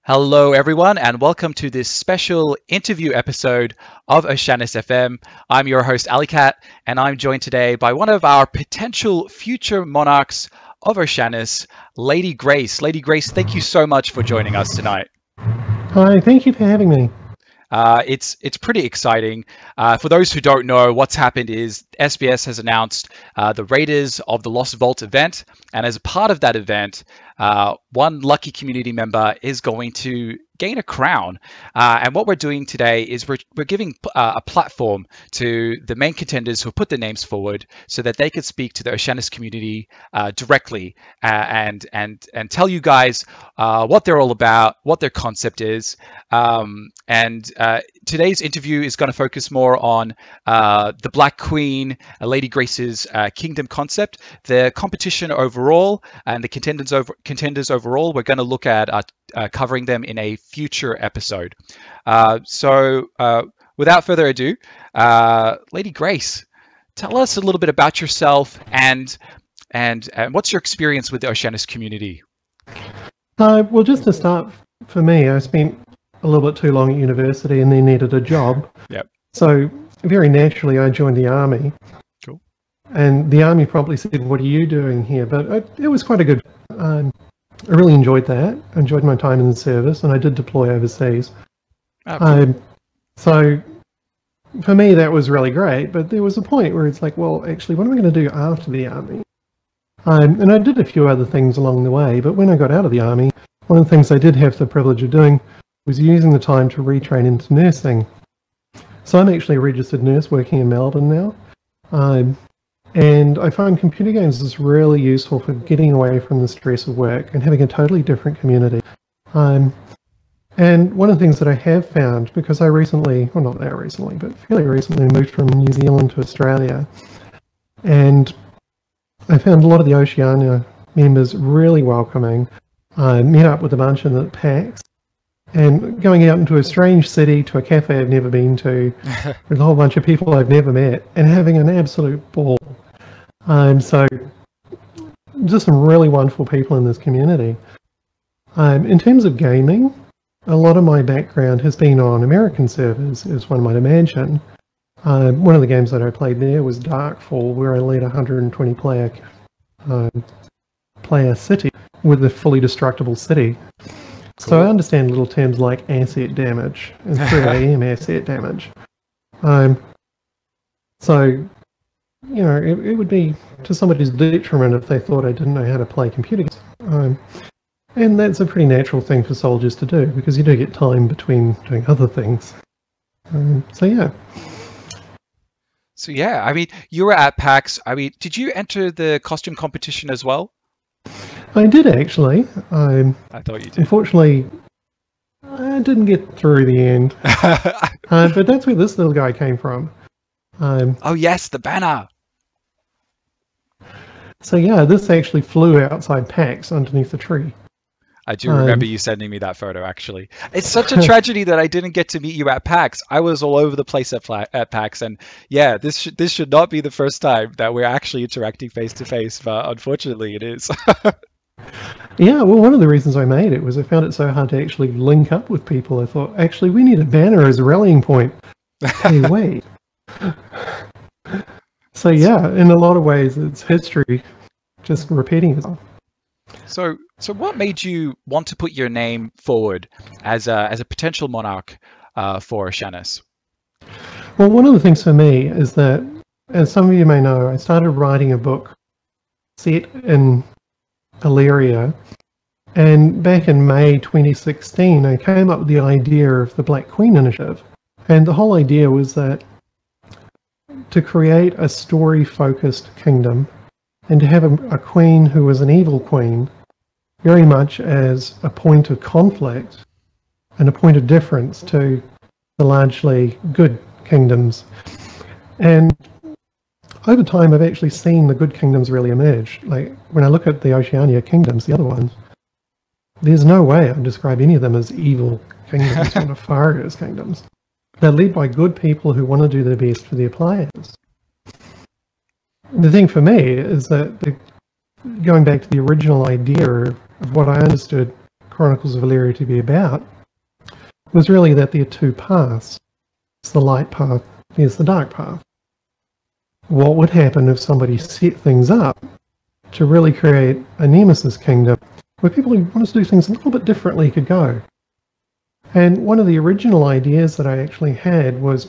Hello, everyone, and welcome to this special interview episode of Oceanus FM. I'm your host, Alleykat, and I'm joined today by one of our potential future monarchs of Oceanus, Lady Grace. Lady Grace, thank you so much for joining us tonight. Hi, thank you for having me. It's pretty exciting. For those who don't know, what's happened is SBS has announced the Raiders of the Lost Vault event, and as a part of that event, one lucky community member is going to gain a crown. And what we're doing today is we're giving a platform to the main contenders who put their names forward so that they could speak to the Oceanus community directly and tell you guys what they're all about, what their concept is. Today's interview is going to focus more on the Black Queen, Lady Grace's kingdom concept, the competition overall, and the contenders overall. We're going to look at covering them in a future episode. So without further ado, Lady Grace, tell us a little bit about yourself and what's your experience with the Oceanus community? Well, just to start, for me, I spent a little bit too long at university and then needed a job. Yep. So very naturally, I joined the army. Cool. And the army probably said, "What are you doing here?" But it was quite a good. I really enjoyed that. I enjoyed my time in the service, and I did deploy overseas. Oh, cool. So for me, that was really great. But there was a point where it's like, well, actually, what am I going to do after the army? And I did a few other things along the way. But when I got out of the army, one of the things I did have the privilege of doing was using the time to retrain into nursing. So I'm actually a registered nurse working in Melbourne now. And I find computer games is really useful for getting away from the stress of work and having a totally different community. And one of the things that I have found, because I recently, well not that recently, but fairly recently moved from New Zealand to Australia, and I found a lot of the Oceania members really welcoming. I met up with a bunch of them at PAX, and going out into a strange city to a cafe I've never been to, with a whole bunch of people I've never met, and having an absolute ball. So just some really wonderful people in this community. In terms of gaming, a lot of my background has been on American servers, as one might imagine. One of the games that I played there was Darkfall, where I led a 120 player city with a fully destructible city. Cool. So I understand little terms like asset damage and 3 AM asset damage. So, you know, it would be to somebody's detriment if they thought I didn't know how to play computer games. And that's a pretty natural thing for soldiers to do, because you do get time between doing other things. So yeah. So yeah, I mean, you were at PAX. I mean, did you enter the costume competition as well? I did actually. I thought you did. Unfortunately, I didn't get through the end. But that's where this little guy came from. Oh yes, the banner. So yeah, this actually flew outside PAX underneath a tree. I do remember you sending me that photo, actually. It's such a tragedy that I didn't get to meet you at PAX. I was all over the place at PAX, and yeah, this should not be the first time that we're actually interacting face-to-face, but unfortunately it is. Yeah, well, one of the reasons I made it was I found it so hard to actually link up with people. I thought, actually, we need a banner as a rallying point. Hey, wait. So yeah, in a lot of ways, it's history just repeating itself. So what made you want to put your name forward as a potential monarch for Oceanus? Well, one of the things for me is that, as some of you may know, I started writing a book set in Elyria, and back in May 2016, I came up with the idea of the Black Queen Initiative. And the whole idea was that to create a story-focused kingdom and to have a queen who was an evil queen very much as a point of conflict and a point of difference to the largely good kingdoms. And over time, I've actually seen the good kingdoms really emerge. Like, when I look at the Oceania kingdoms, the other ones, there's no way I'd describe any of them as evil kingdoms or nefarious kingdoms. They're led by good people who want to do their best for their players. The thing for me is that going back to the original idea of what I understood Chronicles of Elyria to be about was really that there are two paths. It's the light path, there's the dark path. What would happen if somebody set things up to really create a Nemesis kingdom where people who wanted to do things a little bit differently could go? And one of the original ideas that I actually had was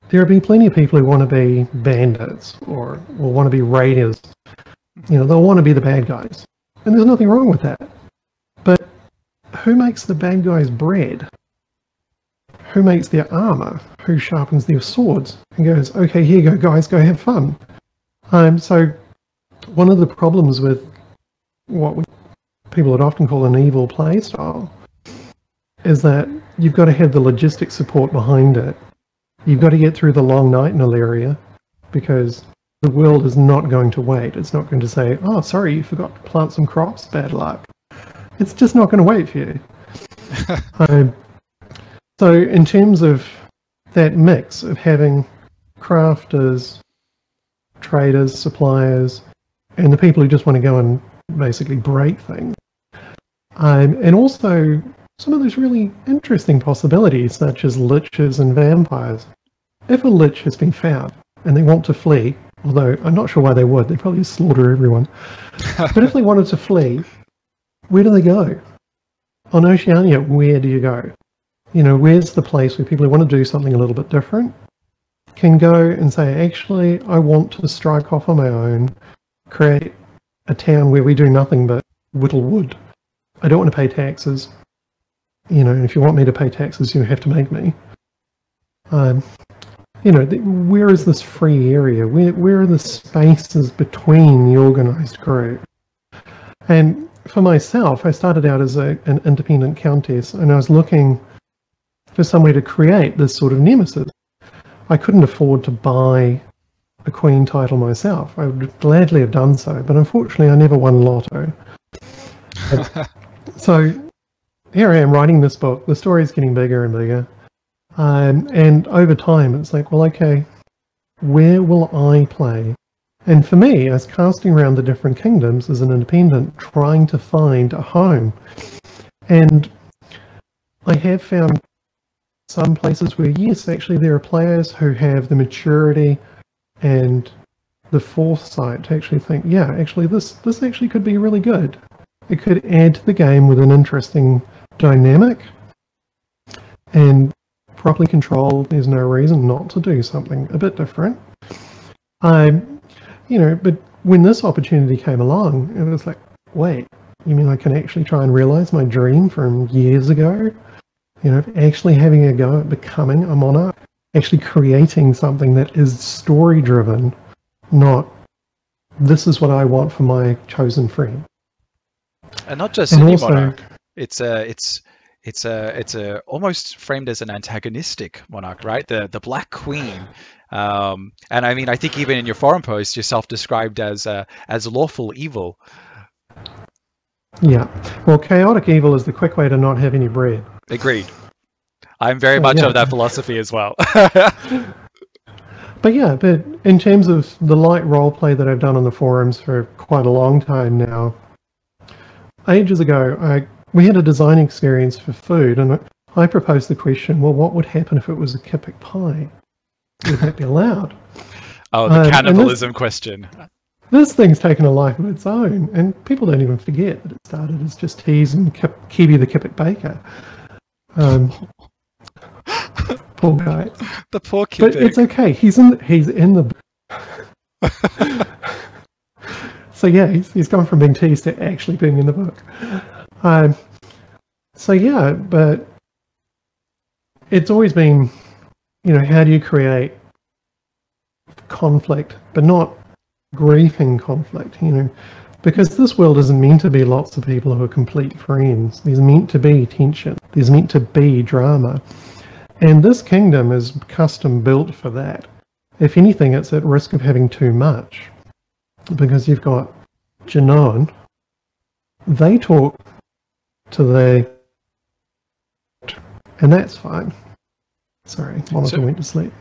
there will be plenty of people who want to be bandits or want to be raiders. You know, they'll want to be the bad guys. And there's nothing wrong with that. But who makes the bad guys bread? Who makes their armor? Who sharpens their swords? And goes, okay, here you go, guys, go have fun. So one of the problems with what people would often call an evil play style is that you've got to have the logistic support behind it. You've got to get through the long night in Elyria because the world is not going to wait. It's not going to say, oh, sorry, you forgot to plant some crops, bad luck. It's just not going to wait for you. So in terms of that mix of having crafters, traders, suppliers, and the people who just want to go and basically break things, and also some of those really interesting possibilities such as liches and vampires. If a lich has been found and they want to flee, although I'm not sure why they would, they'd probably slaughter everyone. But if they wanted to flee, where do they go? On Oceania, where do you go? You know, where's the place where people who want to do something a little bit different can go and say, actually, I want to strike off on my own, create a town where we do nothing but whittle wood. I don't want to pay taxes. You know, if you want me to pay taxes, you have to make me. You know, where is this free area? Where are the spaces between the organised group? And for myself, I started out as an independent countess, and I was looking for somewhere to create this sort of nemesis. I couldn't afford to buy a queen title myself. I would gladly have done so, but unfortunately I never won lotto. So here I am writing this book. The story's getting bigger and bigger. And over time, it's like, well, okay, where will I play? And for me, I was casting around the different kingdoms as an independent, trying to find a home. And I have found some places where, yes, actually there are players who have the maturity and the foresight to actually think, yeah, actually this actually could be really good. It could add to the game with an interesting dynamic. And properly controlled, there's no reason not to do something a bit different. You know, but when this opportunity came along, it was like, wait, you mean I can actually try and realize my dream from years ago? You know, actually having a go at becoming a monarch, actually creating something that is story-driven, not this is what I want for my chosen friend. And not just any monarch. It's almost framed as an antagonistic monarch, right? The Black Queen. And I mean, I think even in your forum post, you're self-described as lawful evil. Yeah. Well, chaotic evil is the quick way to not have any bread. Agreed. I'm very much of that philosophy as well. But in terms of the light roleplay that I've done on the forums for quite a long time now, ages ago, we had a design experience for food, and I proposed the question, well, what would happen if it was a kippick pie? Would that be allowed? Oh, the cannibalism question. This thing's taken a life of its own, and people don't even forget that it started as just teas and Kibi the kippick baker. Poor guy. The poor kippick. But it's okay. He's in the. So yeah, he's gone from being teased to actually being in the book. But it's always been, you know, how do you create conflict, but not grieving conflict, you know, because this world isn't meant to be lots of people who are complete friends. There's meant to be tension. There's meant to be drama. And this kingdom is custom built for that. If anything, it's at risk of having too much, because you've got Genoan. They talk to the... And that's fine. Sorry, Monica went to sleep.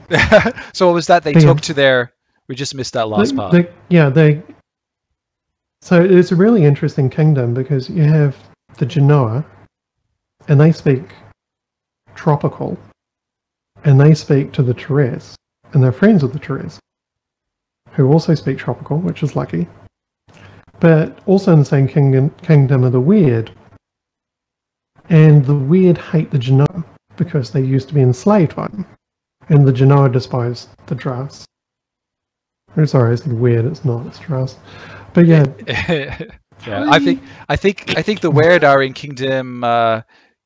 So what was that? They talk to their... We just missed that last part. So it's a really interesting kingdom because you have the Genoa, and they speak tropical, and they speak to the Terres, and they're friends with the Terres, who also speak tropical, which is lucky. But also in the same kingdom are the Weird. And the Weird hate the Genoa because they used to be enslaved by them. And the Genoa despise the Dras. Sorry, I said Weird, it's not, it's Dras. But yeah. Yeah, I think the Weird are in Kingdom 3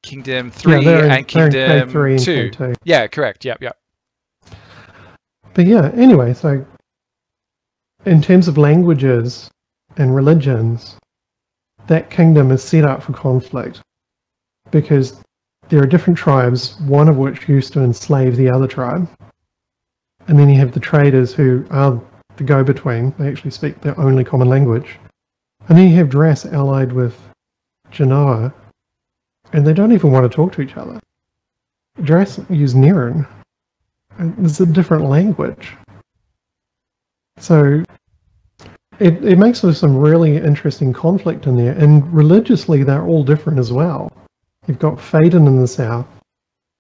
and Kingdom 2. Yeah, correct. Yep. But yeah, anyway, so in terms of languages and religions, that kingdom is set up for conflict because there are different tribes, one of which used to enslave the other tribe. And then you have the traders who are the go-between. They actually speak their only common language. And then you have Dras allied with Genoa, and they don't even want to talk to each other. Dras use Nerin. It's a different language. So it makes for some really interesting conflict in there. And religiously, they're all different as well. You've got Phaedon in the south,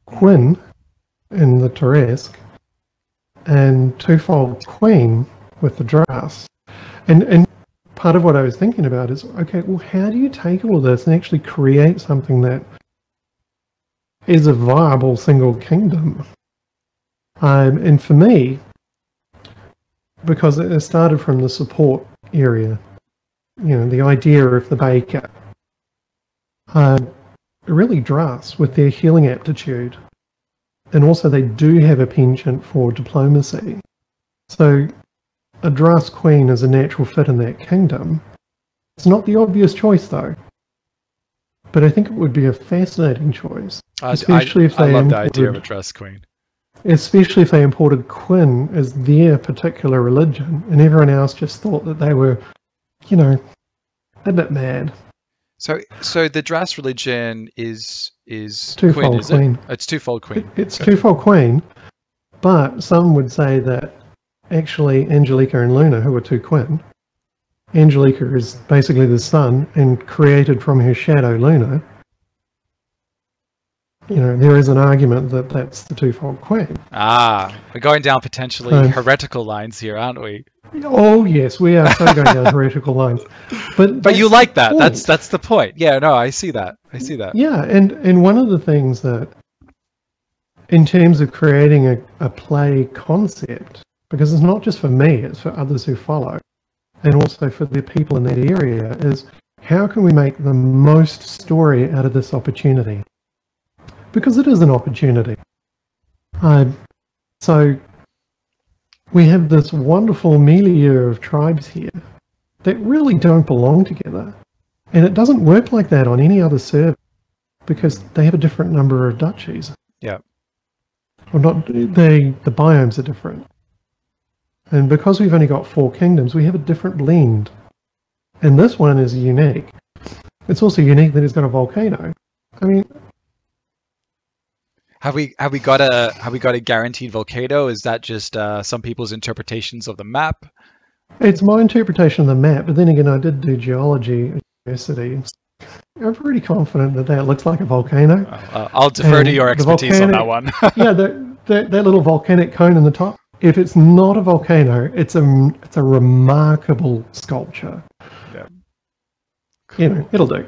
Quinn in the Terresk, and Twofold Queen with the Dras. And part of what I was thinking about is, okay, well, how do you take all of this and actually create something that is a viable single kingdom? And for me, because it started from the support area, the idea of the Baker, really Dras with their healing aptitude, and also they do have a penchant for diplomacy. So a Dras queen is a natural fit in that kingdom. It's not the obvious choice though, but I think it would be a fascinating choice, especially if they I love the idea of a Dras queen. Especially if they imported Quinn as their particular religion, and everyone else just thought that they were, a bit mad. So the Dras religion is Twofold Quinn, is Queen. it? It's Twofold Queen. It's Twofold Queen, but some would say that actually Angelica and Luna, who are two Quinn, Angelica is basically the sun and created from her shadow Luna. There is an argument that that's the Twofold Queen. We're going down potentially heretical lines here, aren't we? Oh yes, we are so going down heretical lines. But you like that? That's the point. Yeah, no, I see that. Yeah, and one of the things that, in terms of creating a play concept, because it's not just for me, it's for others who follow, and also for the people in that area, is how can we make the most story out of this opportunity? Because it is an opportunity. So we have this wonderful milieu of tribes here that really don't belong together. And it doesn't work like that on any other server because they have a different number of duchies. Yeah. Well, the biomes are different. And because we've only got 4 kingdoms, we have a different blend. And this one is unique. It's also unique that it's got a volcano. I mean, have we got a guaranteed volcano? Is that just some people's interpretations of the map? It's my interpretation of the map, but then again, I did do geology at university. I'm pretty confident that looks like a volcano. I'll defer to your expertise on that one. Yeah, that little volcanic cone in the top. If it's not a volcano, it's a remarkable sculpture. Yeah. Cool. It'll do.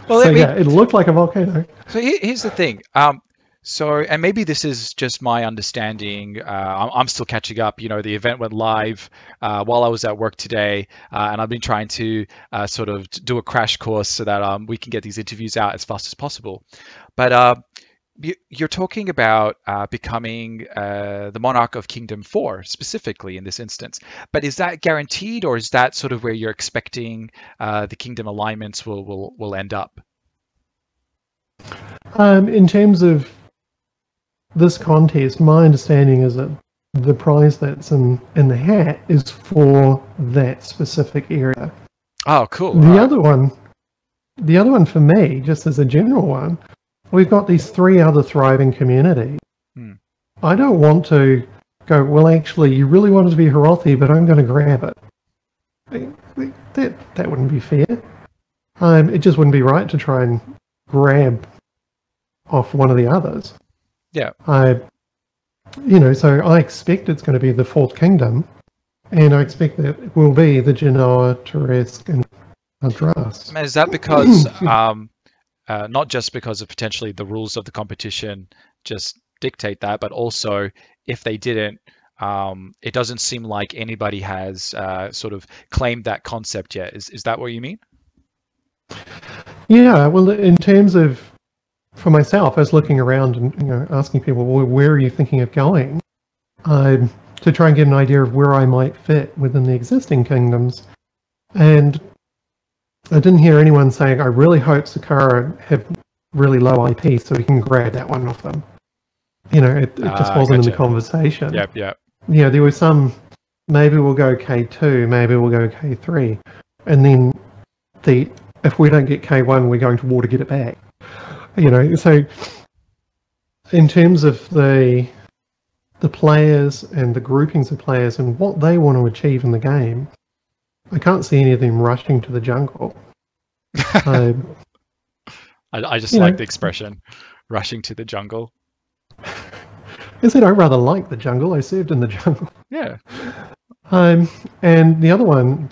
Well, so it'll look like a volcano. So here's the thing. And maybe this is just my understanding. I'm still catching up. The event went live while I was at work today, and I've been trying to sort of do a crash course so that we can get these interviews out as fast as possible. But you're talking about becoming the monarch of Kingdom 4 specifically in this instance. But is that guaranteed, or is that sort of where you're expecting the kingdom alignments will end up? In terms of this contest, my understanding is that the prize that's in the hat is for that specific area. Oh, cool. The other one for me, just as a general one, we've got these 3 other thriving communities. I don't want to go, well, actually, you really wanted to be Herothi, but I'm going to grab it. That wouldn't be fair. it just wouldn't be right to try and grab off one of the others. Yeah. So I expect it's going to be the Fourth Kingdom, and I expect that it will be the Genoa, Turesk, and Madras. Is that because, not just because of potentially the rules of the competition just dictate that, but also if they didn't, it doesn't seem like anybody has sort of claimed that concept yet. Is that what you mean? Yeah, well, in terms of, for myself, I was looking around and asking people, well, where are you thinking of going? To try and get an idea of where I might fit within the existing kingdoms. And I didn't hear anyone saying, I really hope Sakara have really low IP so we can grab that one off them. It just wasn't in the conversation. Yep. Yeah, there was some, maybe we'll go K2, maybe we'll go K3. And then if we don't get K1, we're going to war to get it back. So in terms of the players and the groupings of players and what they want to achieve in the game, I can't see any of them rushing to the jungle. I just like the expression, rushing to the jungle. I said I rather like the jungle. I served in the jungle. Yeah. And the other one,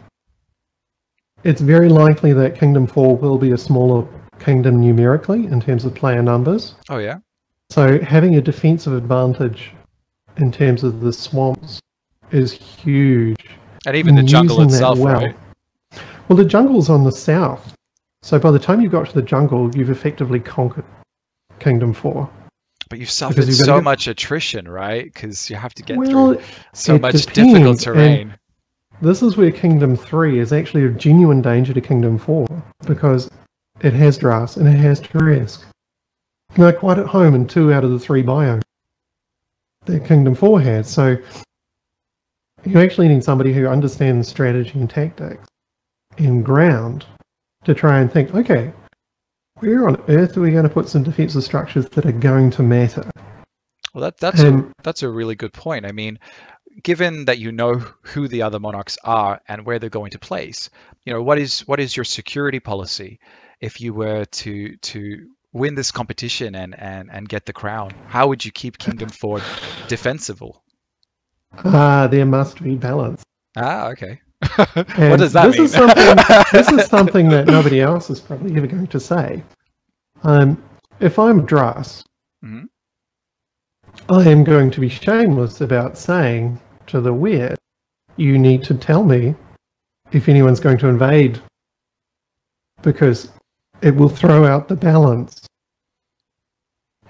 it's very likely that Kingdom 4 will be a smaller kingdom numerically in terms of player numbers. Oh, yeah? So having a defensive advantage in terms of the swamps is huge. And even the jungle itself, right? Well, the jungle's on the south. So by the time you got to the jungle, you've effectively conquered Kingdom 4. But you've suffered so much attrition, right? Because you have to get through so much depends. difficult terrain. And this is where Kingdom 3 is actually a genuine danger to Kingdom 4, because it has Dras and it has Turesk. They're quite at home in 2 out of the 3 biomes that Kingdom 4 has. So you actually need somebody who understands strategy and tactics in ground to try and think, okay, where on earth are we going to put some defensive structures that are going to matter? Well, that's a really good point. I mean, given that you know who the other monarchs are and where they're going to place, what is your security policy if you were to win this competition and get the crown? How would you keep Kingdom 4 defensible? There must be balance. Okay. What does that mean? This is something that nobody else is probably ever going to say. If I'm Dras, mm-hmm. I am going to be shameless about saying to the Weird, you need to tell me if anyone's going to invade, because it will throw out the balance.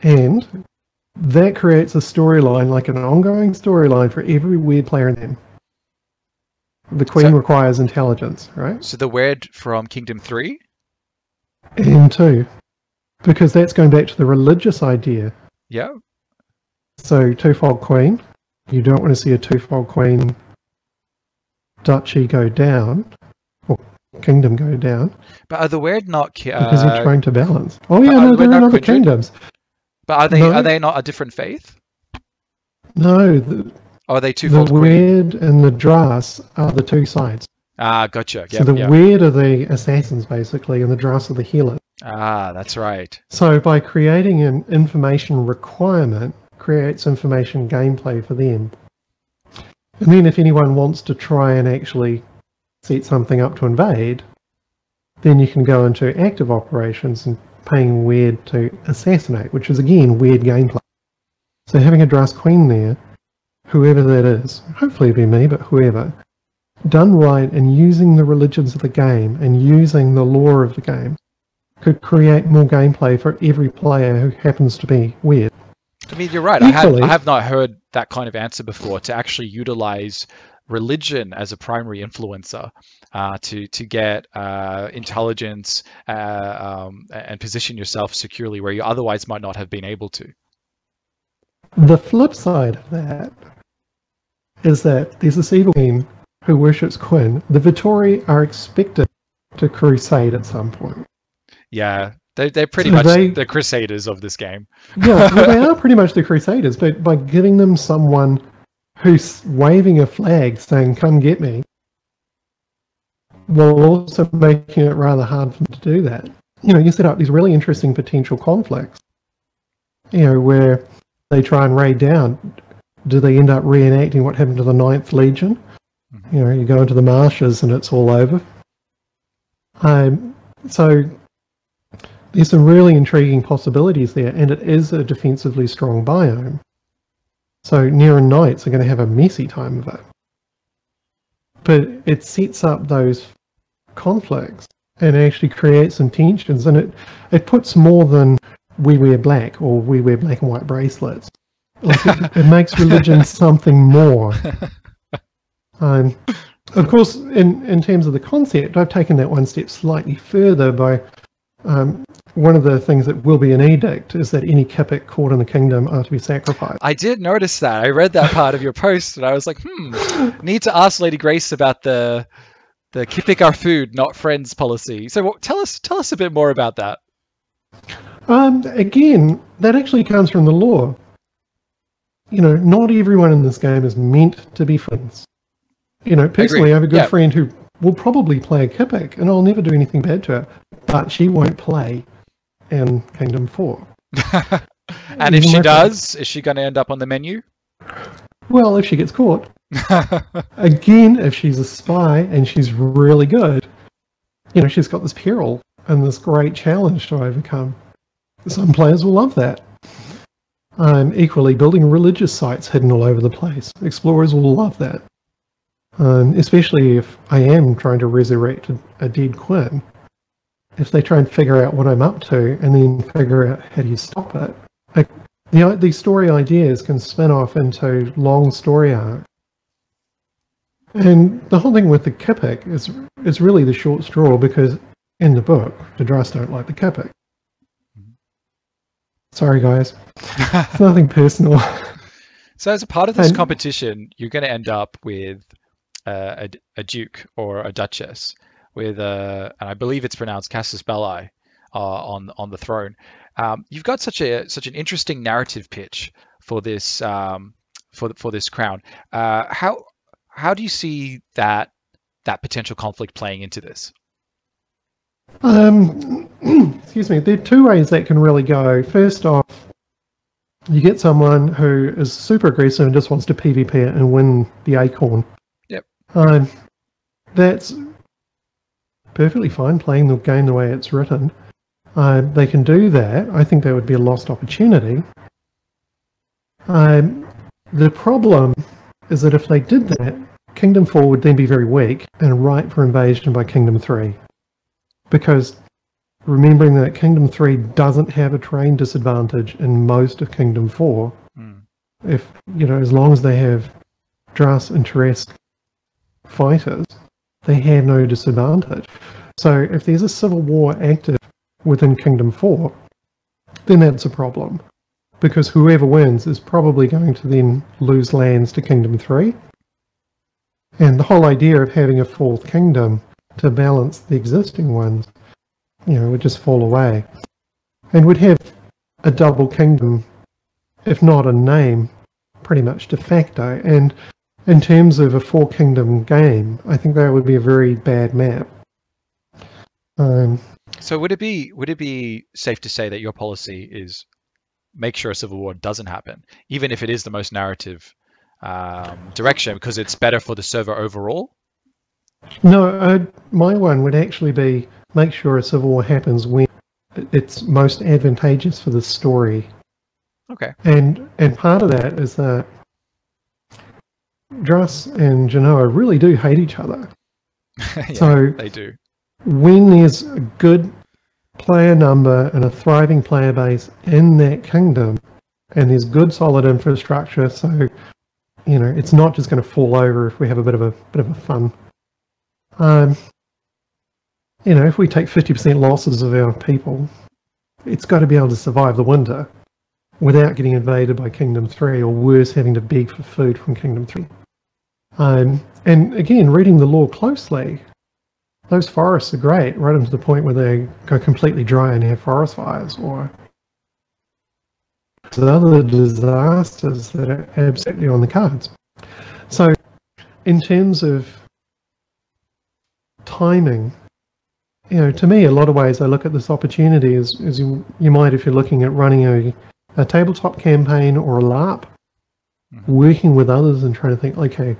And that creates a storyline, like an ongoing storyline for every Weird player in them. The Queen requires intelligence, right? So the Weird from Kingdom 3? And 2. Because that's going back to the religious idea. Yeah. So, twofold Queen. You don't want to see a twofold Queen duchy go down, or kingdom go down. But are the Weird not... because you're trying to balance. Oh yeah, no, they're in other kingdoms. But are they not a different faith? No. Are they twofold Queen? The Weird and the Dras are the two sides. Gotcha. Yep, so the Weird are the assassins, basically, and the Dras are the healers. That's right. So by creating an information requirement, creates information gameplay for them. And then if anyone wants to try and actually set something up to invade, then you can go into active operations and paying Weird to assassinate, which is again Weird gameplay. So having a Dras Queen there, whoever that is, hopefully it'll be me, but whoever, done right and using the religions of the game and using the lore of the game, could create more gameplay for every player who happens to be Weird. I mean, you're right. I have not heard that kind of answer before, to actually utilize religion as a primary influencer to get intelligence and position yourself securely where you otherwise might not have been able to. The flip side of that is that there's this evil team who worships Quinn. The Vittori are expected to crusade at some point. Yeah, they're pretty much the crusaders of this game. Yeah, well, they are pretty much the crusaders, but by giving them someone who's waving a flag saying, come get me, while also making it rather hard for them to do that. You know, you set up these really interesting potential conflicts, you know, where they try and raid down. Do they end up reenacting what happened to the Ninth Legion? You know, you go into the marshes and it's all over. So there's some really intriguing possibilities there, and it is a defensively strong biome. So Nerean Knights are going to have a messy time of it. But it sets up those conflicts and actually creates some tensions, and it puts more than we wear black or we wear black and white bracelets. Like it makes religion something more. Of course, in terms of the concept, I've taken that one step slightly further by one of the things that will be an edict is that any Kipik caught in the kingdom are to be sacrificed. I did notice that. I read that part of your post, and I was like, need to ask Lady Grace about the Kipik are food, not friends policy. So tell us a bit more about that. Again, that actually comes from the lore. You know, not everyone in this game is meant to be friends. You know, personally, I have a good friend who will probably play a Kipik, and I'll never do anything bad to her, but she won't play in Kingdom 4. And if she does, is she going to end up on the menu? Well, if she gets caught. Again, if she's a spy and she's really good, you know, she's got this peril and this great challenge to overcome. Some players will love that. Equally, building religious sites hidden all over the place. Explorers will love that. Especially if I am trying to resurrect a dead queen. If they try and figure out what I'm up to and then figure out how do you stop it. Like, these story ideas can spin off into long story arcs. And the whole thing with the Kipik is really the short straw, because in the book, the Druss don't like the Kipik. Sorry, guys. It's nothing personal. So as a part of this competition, you're going to end up with a duke or a duchess with and I believe it's pronounced Casus Belli on the throne. You've got such an interesting narrative pitch for this for this crown. How do you see that potential conflict playing into this? Excuse me. There are two ways that can really go. First off, you get someone who is super aggressive and just wants to PvP it and win the acorn. Yep. That's perfectly fine, playing the game the way it's written. They can do that. I think that would be a lost opportunity. The problem is that if they did that, Kingdom 4 would then be very weak and ripe for invasion by Kingdom 3. Because remembering that Kingdom 3 doesn't have a terrain disadvantage in most of Kingdom 4, if, you know, as long as they have Druss and Teresk fighters, they have no disadvantage. So if there's a civil war active within Kingdom 4, then that's a problem. Because whoever wins is probably going to then lose lands to Kingdom 3. And the whole idea of having a fourth kingdom to balance the existing ones, you know, would just fall away. And would have a double kingdom, if not a name, pretty much de facto. And in terms of a four kingdom game, I think that would be a very bad map. So would it be safe to say that your policy is make sure a civil war doesn't happen, even if it is the most narrative direction, because it's better for the server overall? No, my one would actually be make sure a civil war happens when it's most advantageous for the story. Okay. And part of that is that Druss and Genoa really do hate each other. Yeah, so they do. When there's a good player number and a thriving player base in that kingdom, and there's good solid infrastructure, so you know it's not just going to fall over if we have a bit of a fun. You know, if we take 50% losses of our people, it's got to be able to survive the winter without getting invaded by Kingdom 3, or worse, having to beg for food from Kingdom 3. And again, reading the lore closely, those forests are great, right up to the point where they go completely dry and have forest fires, or other disasters that are absolutely on the cards. So, in terms of timing. To me, a lot of ways I look at this opportunity as you might if you're looking at running a tabletop campaign or a LARP, working with others and trying to think, okay,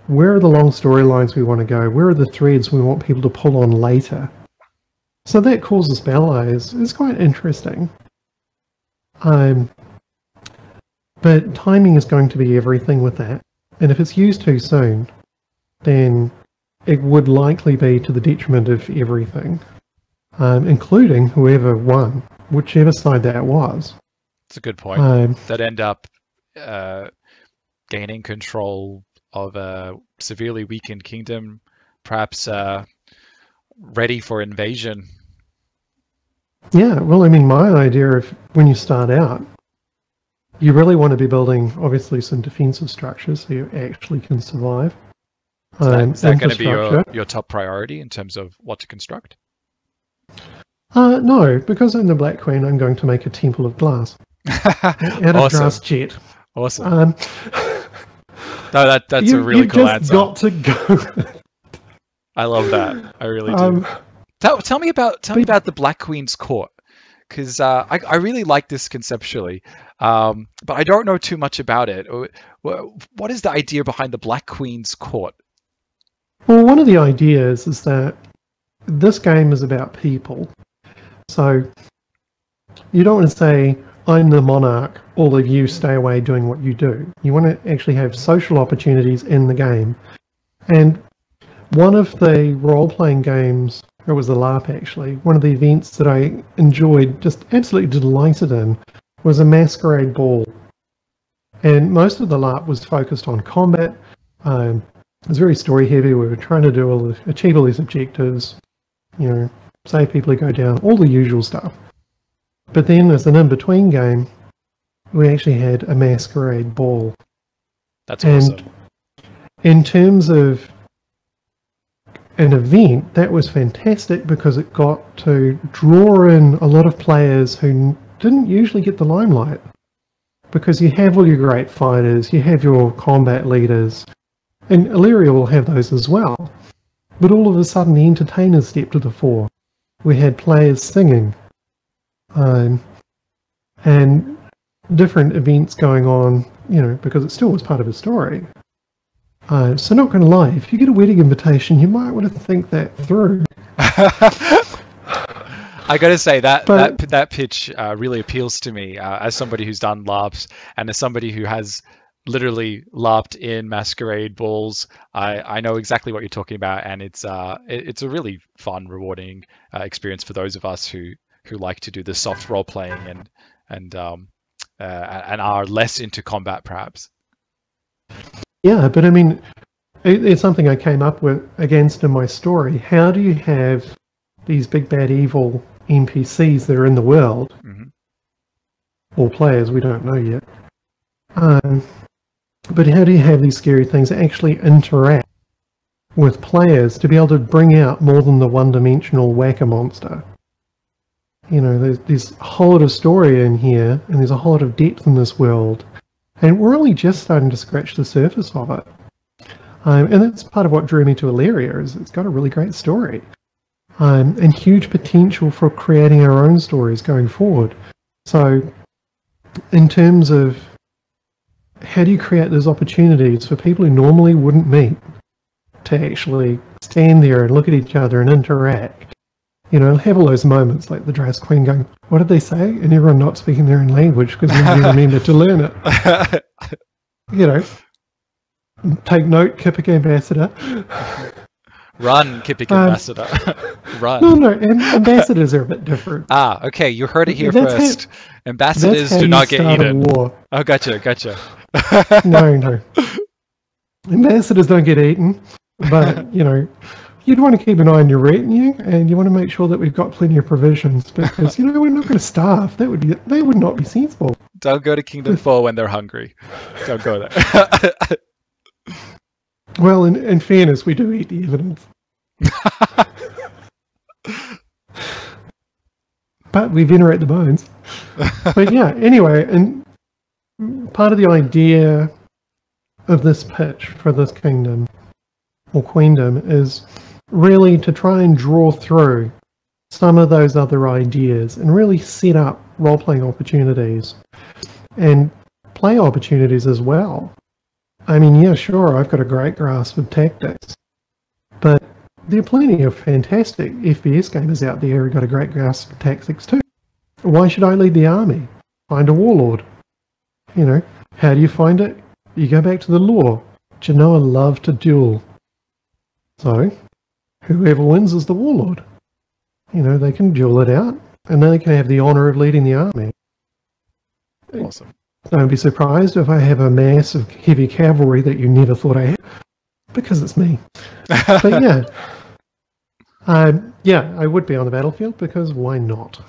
where are the long storylines we want to go? Where are the threads we want people to pull on later? So that causes ballet is quite interesting. But timing is going to be everything with that. And if it's used too soon, then it would likely be to the detriment of everything, including whoever won, whichever side that was. It's a good point. That end up gaining control of a severely weakened kingdom, perhaps ready for invasion. Yeah, well, I mean, my idea of when you start out, you really want to be building, obviously, some defensive structures so you actually can survive. Is that going to be your top priority in terms of what to construct? No, because I'm the Black Queen, I'm going to make a temple of glass. Out of grass jet. Awesome. No, that's a really cool answer. You've just got to go. I love that. I really do. Tell me about the Black Queen's court, because I really like this conceptually, but I don't know too much about it. What is the idea behind the Black Queen's court? Well, one of the ideas is that this game is about people. So you don't want to say, I'm the monarch, all of you stay away doing what you do. You want to actually have social opportunities in the game. And one of the role-playing games, it was the LARP actually, one of the events that I enjoyed, just absolutely delighted in, was a masquerade ball. And most of the LARP was focused on combat. It was very story heavy. We were trying to achieve all these objectives, save people who go down, all the usual stuff. But then as an in-between game, we actually had a masquerade ball. That's awesome. And in terms of an event, that was fantastic because it got to draw in a lot of players who didn't usually get the limelight. Because you have all your great fighters, you have your combat leaders, and Elyria will have those as well. But all of a sudden the entertainers stepped to the fore. We had players singing, and different events going on, because it still was part of a story. So not going to lie, if you get a wedding invitation, you might want to think that through. I got to say that pitch really appeals to me as somebody who's done LARPs and as somebody who has literally LARPed in masquerade balls. I know exactly what you're talking about, and it's a really fun, rewarding experience for those of us who like to do the soft role playing and are less into combat, perhaps. Yeah, but I mean, it's something I came up with against in my story. How do you have these big bad evil NPCs that are in the world, or players, we don't know yet, but how do you have these scary things that actually interact with players to be able to bring out more than the one-dimensional whack-a-monster? There's a whole lot of story in here, and there's a whole lot of depth in this world, and we're only just starting to scratch the surface of it. And that's part of what drew me to Elyria, is it's got a really great story, and huge potential for creating our own stories going forward. So in terms of how do you create those opportunities for people who normally wouldn't meet to actually stand there and look at each other and interact? Have all those moments like the Dress Queen going, what did they say? And everyone not speaking their own language because nobody remembered to learn it. Take note, Kippic Ambassador. Run, Kippic Ambassador. Run. No, ambassadors are a bit different. Okay, you heard it here first. Ambassadors do not get eaten. War. Oh, gotcha. No. Ambassadors don't get eaten, but, you'd want to keep an eye on your retinue, and you want to make sure that we've got plenty of provisions, because, we're not going to starve. That would not be sensible. Don't go to Kingdom 4 when they're hungry. Don't go there. Well, in fairness, we do eat the evidence. But we venerate the bones. But yeah, anyway, and part of the idea of this pitch for this kingdom, or queendom, is really to try and draw through some of those other ideas and really set up role-playing opportunities and play opportunities as well. I mean, yeah, sure, I've got a great grasp of tactics, but there are plenty of fantastic FPS gamers out there who've got a great grasp of tactics too. Why should I lead the army? Find a warlord. You know, how do you find it? You go back to the lore. Genoa love to duel. So, whoever wins is the warlord. You know, they can duel it out, and then they can have the honour of leading the army. Awesome. Don't be surprised if I have a mass of heavy cavalry that you never thought I had, because it's me. But yeah. Yeah, I would be on the battlefield, because why not?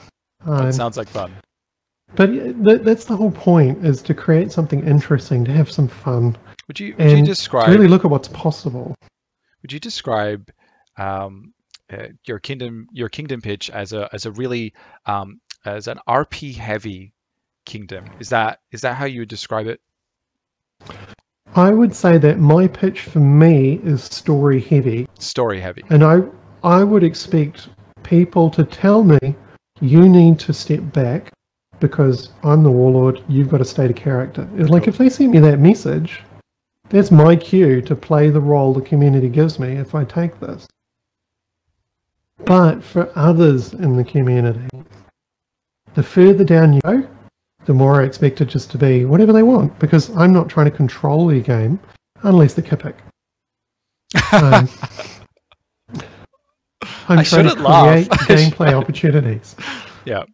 That sounds like fun. But that's the whole point, is to create something interesting, to have some fun. Would you describe... really look at what's possible. Would you describe your kingdom pitch as a really as an RP heavy kingdom? Is that how you would describe it? I would say that my pitch for me is story heavy. Story heavy. And I would expect people to tell me, you need to step back because I'm the warlord, you've got to stay to character. It's like if they sent me that message, that's my cue to play the role the community gives me if I take this. But for others in the community, the further down you go, the more I expect it just to be whatever they want, because I'm not trying to control the game unless they're Kipik. I'm trying to create gameplay opportunities. Yeah.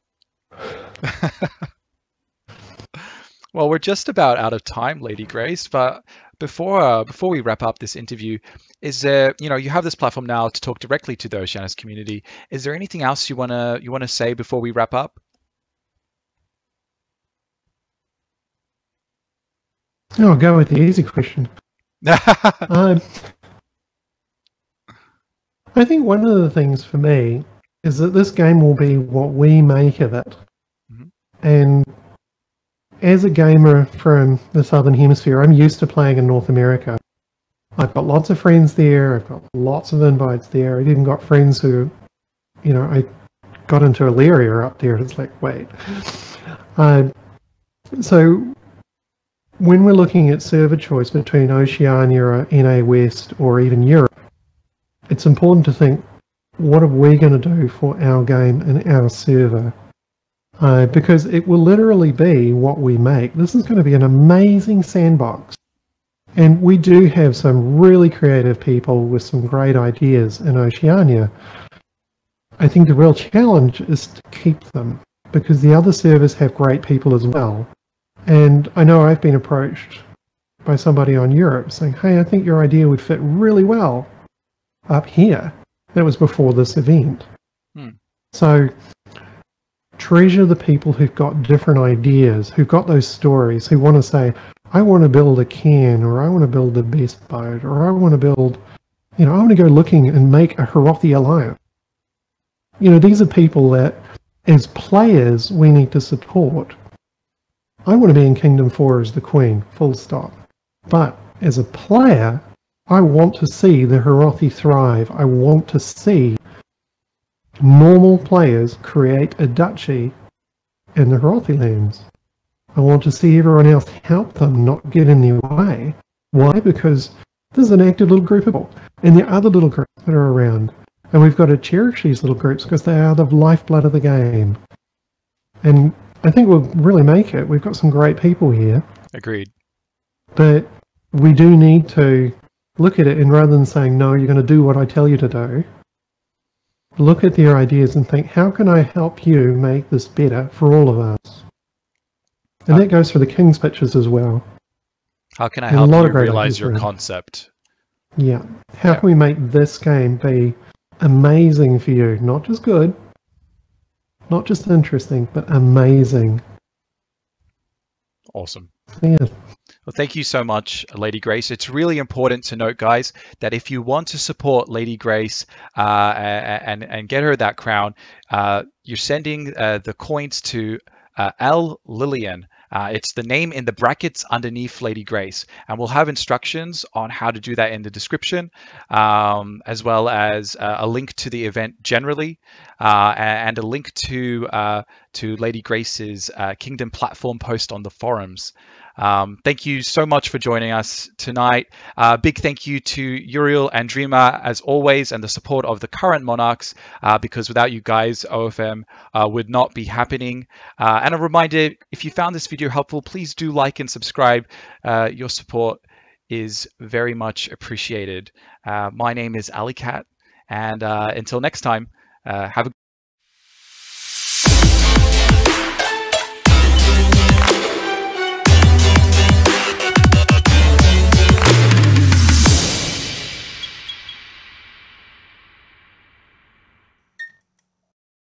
Well, we're just about out of time, Lady Grace, but before we wrap up this interview, is there, you have this platform now to talk directly to the Oceanus community. Is there anything else you wanna say before we wrap up? I'll go with the easy question. I think one of the things for me is that this game will be what we make of it. Mm-hmm. And as a gamer from the Southern Hemisphere, I'm used to playing in North America. I've got lots of friends there. I've got lots of invites there. I've even got friends who, I got into Elyria up there. It's like, wait. So when we're looking at server choice between Oceania, NA West, or even Europe, it's important to think, what are we going to do for our game and our server? Because it will literally be what we make. This is going to be an amazing sandbox. And we do have some really creative people with some great ideas in Oceania. I think the real challenge is to keep them, because the other servers have great people as well. And I know I've been approached by somebody on Europe saying, hey, I think your idea would fit really well up here. That was before this event. So treasure the people who've got different ideas, who've got those stories, who want to say, I want to build a can, or I want to build the best boat, or I want to build, I want to go looking and make a Herothi alliance. These are people that, as players, we need to support. I want to be in Kingdom 4 as the Queen, full stop. But as a player, I want to see the Herothi thrive. I want to see normal players create a duchy in the Herothi lands. I want to see everyone else help them, not get in their way. Why? Because there's an active little group of people, and there are other little groups that are around. And we've got to cherish these little groups because they are the lifeblood of the game. And I think we'll really make it. We've got some great people here. Agreed. But we do need to look at it, and rather than saying, no, you're going to do what I tell you to do, look at their ideas and think, how can I help you make this better for all of us? And that goes for the King's pitches as well. How can I help you realize your concept? Yeah. How can we make this game be amazing for you? Not just good, not just interesting, but amazing. Awesome. Yeah. Well, thank you so much, Lady Grace. It's really important to note, guys, that if you want to support Lady Grace and get her that crown, you're sending the coins to Lillian It's the name in the brackets underneath Lady Grace, and we'll have instructions on how to do that in the description, as well as a link to the event generally, and a link to Lady Grace's Kingdom platform post on the forums. Thank you so much for joining us tonight. Big thank you to Uriel and Dreamar as always, and the support of the current Monarchs, because without you guys, OFM would not be happening. And a reminder, if you found this video helpful, please do like and subscribe. Your support is very much appreciated. My name is Alleykat, and until next time, have a